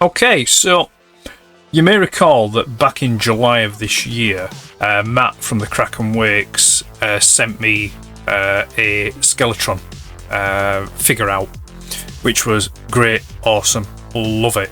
Okay, so you may recall that back in July of this year, Matt from the Kraken Wakes sent me a Skeletron figure out, which was great, awesome, love it.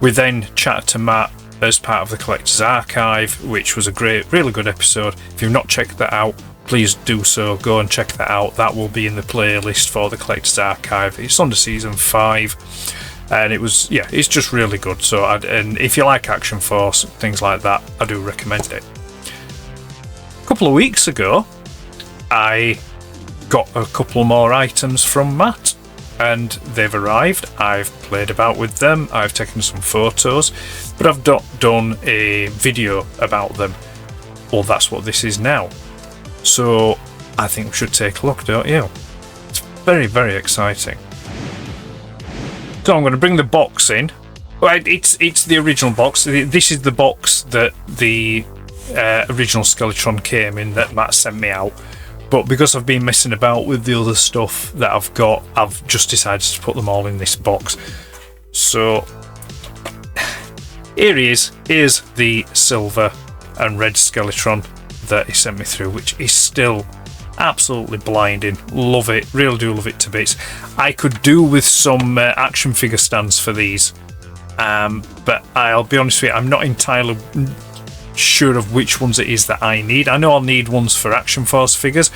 We then chatted to Matt as part of the Collector's Archive, which was a great, really good episode. If you've not checked that out, please do so. Go and check that out. That will be in the playlist for the Collector's Archive. It's under season 5. And it was, yeah, it's just really good. So, and if you like Action Force, things like that, I do recommend it. A couple of weeks ago, I got a couple more items from Matt, and they've arrived. I've played about with them. I've taken some photos, but I've not done a video about them. Well, that's what this is now. So, I think we should take a look, don't you? It's very, very exciting. So I'm going to bring the box in. Well, it's the original box. This is the box that the original Skeletron came in that Matt sent me out. But because I've been messing about with the other stuff that I've got, I've just decided to put them all in this box. So here he is. Here's the silver and red Skeletron that he sent me through, which is still absolutely blinding. Love it, really do love it to bits. I could do with some action figure stands for these, but I'll be honest with you, I'm not entirely sure of which ones it is that I need. I know I'll need ones for Action Force figures,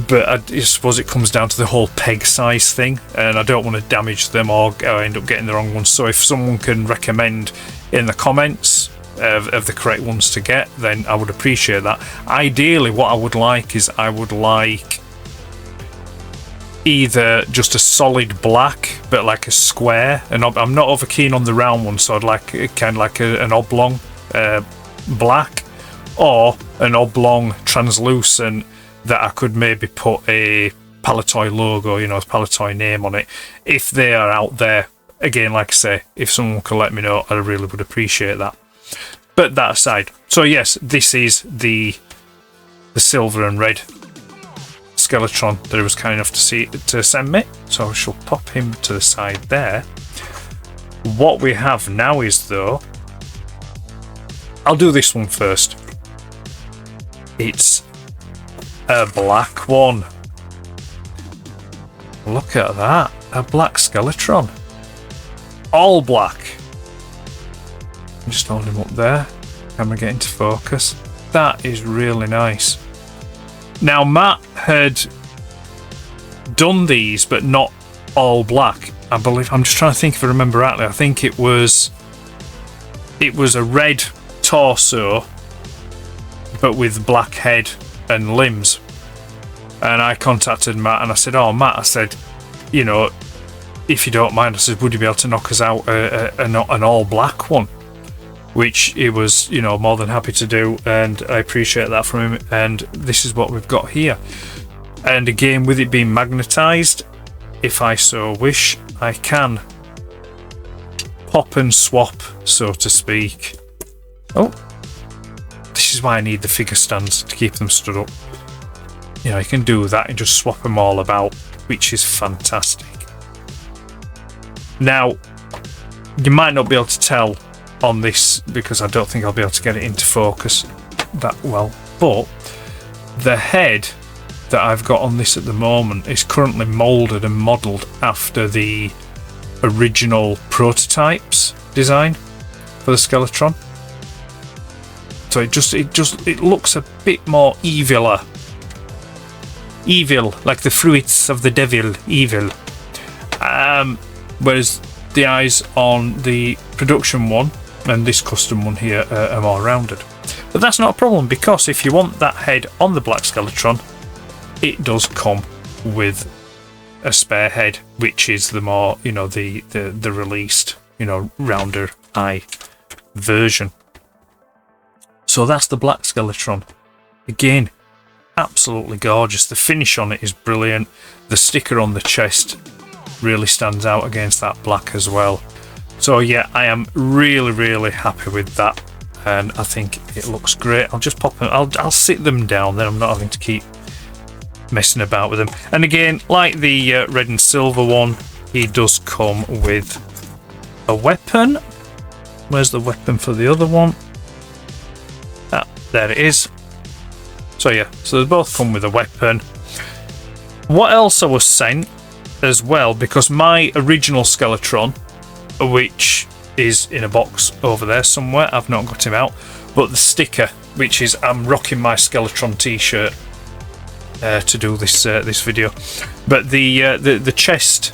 but I suppose it comes down to the whole peg size thing, and I don't want to damage them or end up getting the wrong ones. So if someone can recommend in the comments of the correct ones to get, then I would appreciate that. Ideally, what I would like is I would like either just a solid black, but like a square, and I'm not over keen on the round one, so I'd like kind of like an oblong black, or an oblong translucent that I could maybe put a Palatoy logo, a Palatoy name on it. If they are out there, again, like I say, if someone could let me know, I really would appreciate that. But that aside, so yes, this is the silver and red Skeletron that he was kind enough to send me. So I shall pop him to the side there. What we have now is, though, I'll do this one first. It's a black one. Look at that, a black Skeletron, all black. Just hold him up there. Camera get into focus. That is really nice. Now, Matt had done these, but not all black, I believe. I'm just trying to think if I remember rightly. I think it was a red torso, but with black head and limbs. And I contacted Matt and I said, "Oh, Matt," I said, if you don't mind, I said, would you be able to knock us out an all black one? Which he was, more than happy to do, and I appreciate that from him. And this is what we've got here. And again, with it being magnetised, if I so wish, I can pop and swap, so to speak. Oh, this is why I need the figure stands to keep them stood up. You can do that and just swap them all about, which is fantastic. Now, you might not be able to tell on this because I don't think I'll be able to get it into focus that well, but the head that I've got on this at the moment is currently moulded and modelled after the original prototypes design for the Skeletron. So it looks a bit more evil, like the fruits of the devil, evil. Whereas the eyes on the production one and this custom one here are more rounded. But that's not a problem, because if you want that head on the black Skeletron, it does come with a spare head, which is the more, the released, rounder eye version. So that's the black Skeletron. Again, absolutely gorgeous. The finish on it is brilliant. The sticker on the chest really stands out against that black as well. So yeah, I am really, really happy with that, and I think it looks great. I'll just pop them. I'll sit them down, then I'm not having to keep messing about with them. And again, like the red and silver one, he does come with a weapon. Where's the weapon for the other one? Ah, there it is. So yeah, so they both come with a weapon. What else I was sent as well, because my original Skeletron, which is in a box over there somewhere, I've not got him out, but the sticker, which is, I'm rocking my Skeletron t-shirt to do this this video, but the chest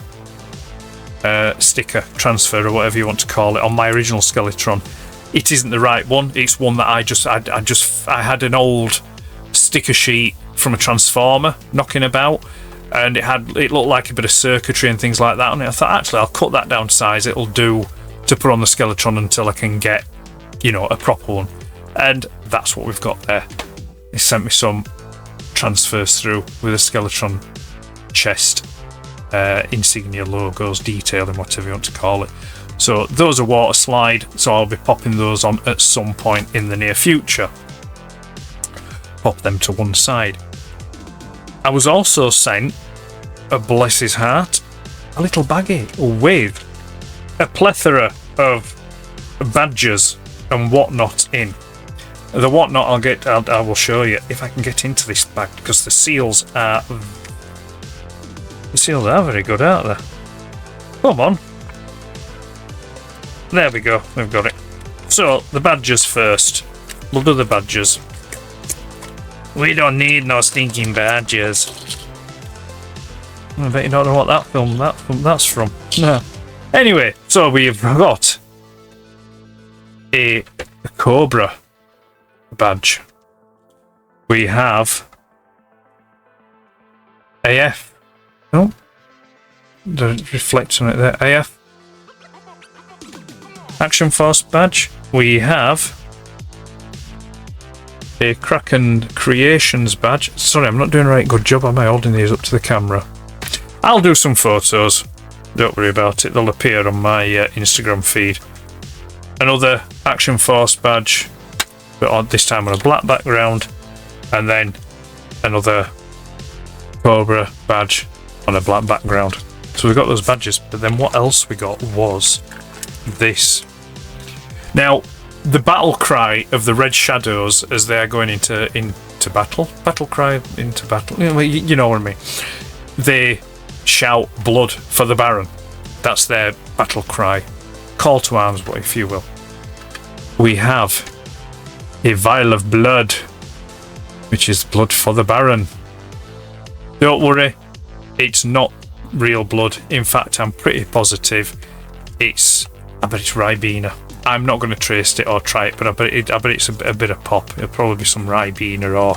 sticker transfer, or whatever you want to call it, on my original Skeletron, it isn't the right one. It's one that I had an old sticker sheet from a Transformer knocking about, and it looked like a bit of circuitry and things like that on it. I thought, actually, I'll cut that down size. It'll do to put on the Skeletron until I can get, you know, a proper one. And that's what we've got there. He sent me some transfers through with a Skeletron chest, insignia, logos, detailing, whatever you want to call it. So those are water slide, so I'll be popping those on at some point in the near future. Pop them to one side. I was also sent, bless his heart, a little baggie with a plethora of badges and whatnot in. The whatnot I will show you if I can get into this bag, because the seals are very good, aren't they? Come on. There we go, we've got it. So the badges first. We'll do the badges. We don't need no stinking badges. I bet you don't know what that's from. No. Anyway, so we've got a Cobra badge. We have AF. Oh, doesn't reflect on it there. AF. Action Force badge. We have a Kraken Creations badge. Sorry, I'm not doing a right good job, am I, holding these up to the camera? I'll do some photos. Don't worry about it. They'll appear on my Instagram feed. Another Action Force badge, but this time on a black background. And then another Cobra badge on a black background. So we got those badges, but then what else we got was this. Now, the battle cry of the Red Shadows as they are going into battle. Battle cry into battle. You know what I mean. They shout blood for the Baron. That's their battle cry. Call to arms, if you will. We have a vial of blood, which is blood for the Baron. Don't worry, it's not real blood. In fact, I'm pretty positive I bet it's Ribena. I'm not going to trace it or try it, but I bet it's a bit of pop. It'll probably be some Ribena or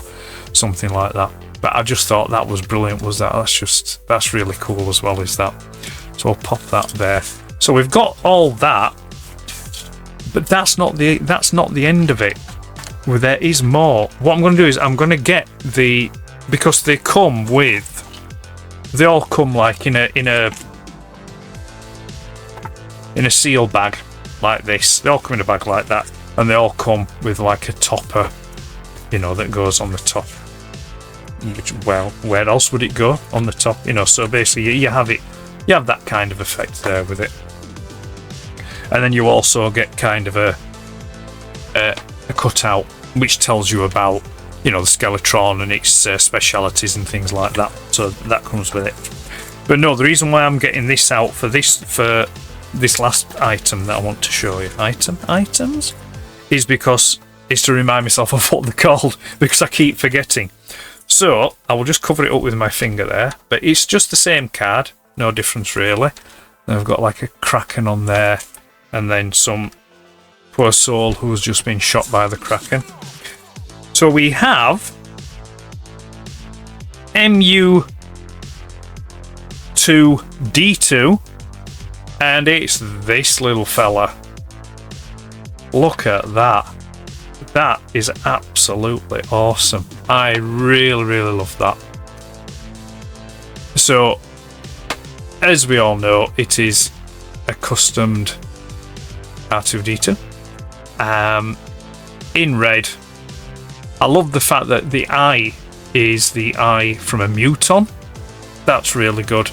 something like that. But I just thought that was brilliant. That's really cool as well, is that? So I'll pop that there. So we've got all that, but that's not the end of it. Well, there is more. What I'm going to do is I'm going to get because they all come like in a seal bag like this. They all come in a bag like that, and they all come with like a topper, you know, that goes on the top. Which, well, where else would it go on the top? You know, so basically you have that kind of effect there with it, and then you also get kind of a cutout which tells you about, you know, the Skeletron and its specialities and things like that. So that comes with it. But no, the reason why I'm getting this out for this last item that I want to show you, items, is because it's to remind myself of what they're called, because I keep forgetting. So I will just cover it up with my finger there, but it's just the same card, no difference really. And I've got like a Kraken on there, and then some poor soul who's just been shot by the Kraken. So we have MU2D2, and it's this little fella. Look at that. That is absolutely awesome. I really, really love that. So, as we all know, it is a customed R2D2 in red. I love the fact that the eye is the eye from a Muton. That's really good.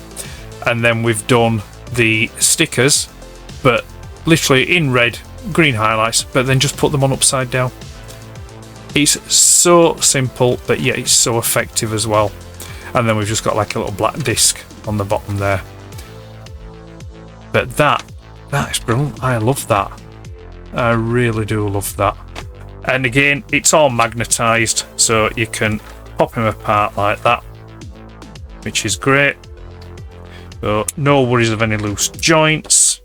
And then we've done the stickers, but literally in red, green highlights, but then just put them on upside down. It's so simple, but yet it's so effective as well. And then we've just got like a little black disc on the bottom there. But that is brilliant. I love that. I really do love that. And again, it's all magnetised, so you can pop them apart like that, which is great. So no worries of any loose joints.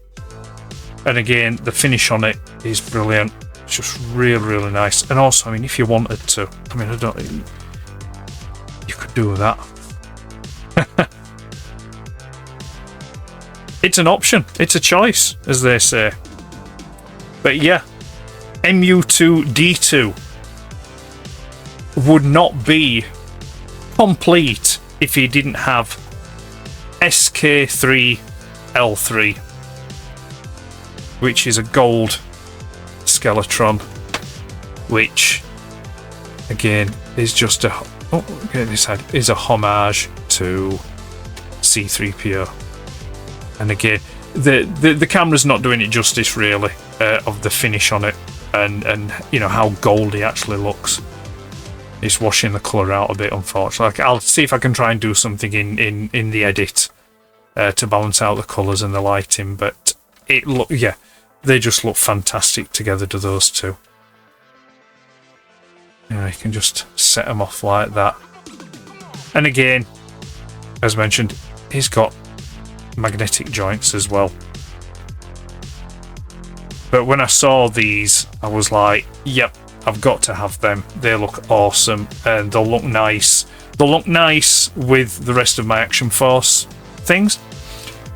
And again, the finish on it is brilliant. It's just really, really nice. And also, I mean, if you wanted to, I mean, you could do that. It's an option. It's a choice, as they say. But yeah, MU2D2 would not be complete if he didn't have SK3L3, which is a gold Skeletron, which again is just a is a homage to C3PO. And again, the camera's not doing it justice really, of the finish on it, and you know how gold he actually looks. It's washing the colour out a bit, unfortunately. I'll see if I can try and do something in the edit to balance out the colours and the lighting, but they just look fantastic together, do those two. Yeah, you can just set them off like that. And again, as mentioned, he's got magnetic joints as well. But when I saw these, I was like, yep, I've got to have them. They look awesome and they'll look nice. They'll look nice with the rest of my Action Force things,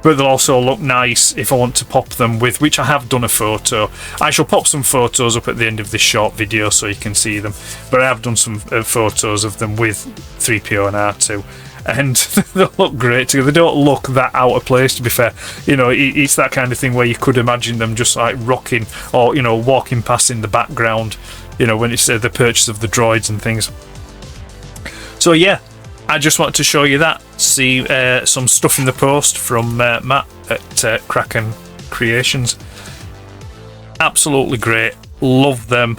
but they'll also look nice if I want to pop them with, which I have done a photo. I shall pop some photos up at the end of this short video so you can see them, but I have done some photos of them with 3PO and R2, and they look great together. They don't look that out of place, to be fair. You know, it's that kind of thing where you could imagine them just like rocking or, you know, walking past in the background, you know, when it's the purchase of the droids and things. So yeah, I just wanted to show you that. See some stuff in the post from Matt at Kraken Creations. Absolutely great. Love them.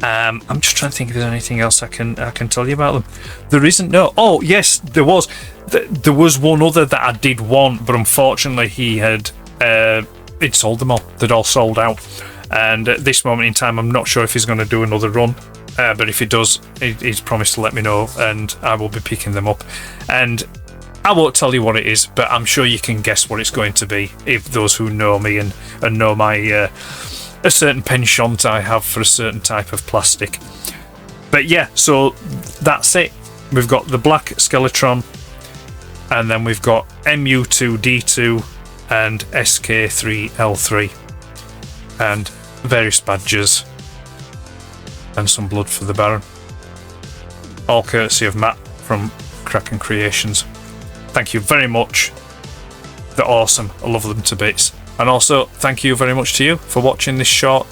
I'm just trying to think if there's anything else I can tell you about them. There isn't. No. Oh yes, there was. There was one other that I did want, but unfortunately he had he'd sold them all. They'd all sold out. And at this moment in time, I'm not sure if he's going to do another run. But if he does, he's promised to let me know, and I will be picking them up. And I won't tell you what it is, but I'm sure you can guess what it's going to be, if those who know me and know my a certain penchant I have for a certain type of plastic. But yeah, so that's it. We've got the black Skeletron, and then we've got MU2D2 and SK3L3, and various badges, and some blood for the Baron. All courtesy of Matt from Kraken Creations. Thank you very much. They're awesome. I love them to bits. And also, thank you very much to you for watching this short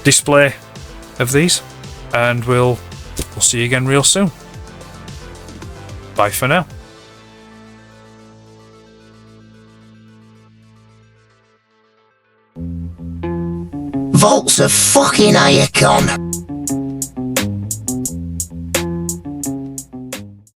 display of these. And we'll see you again real soon. Bye for now. Volt's a fucking icon.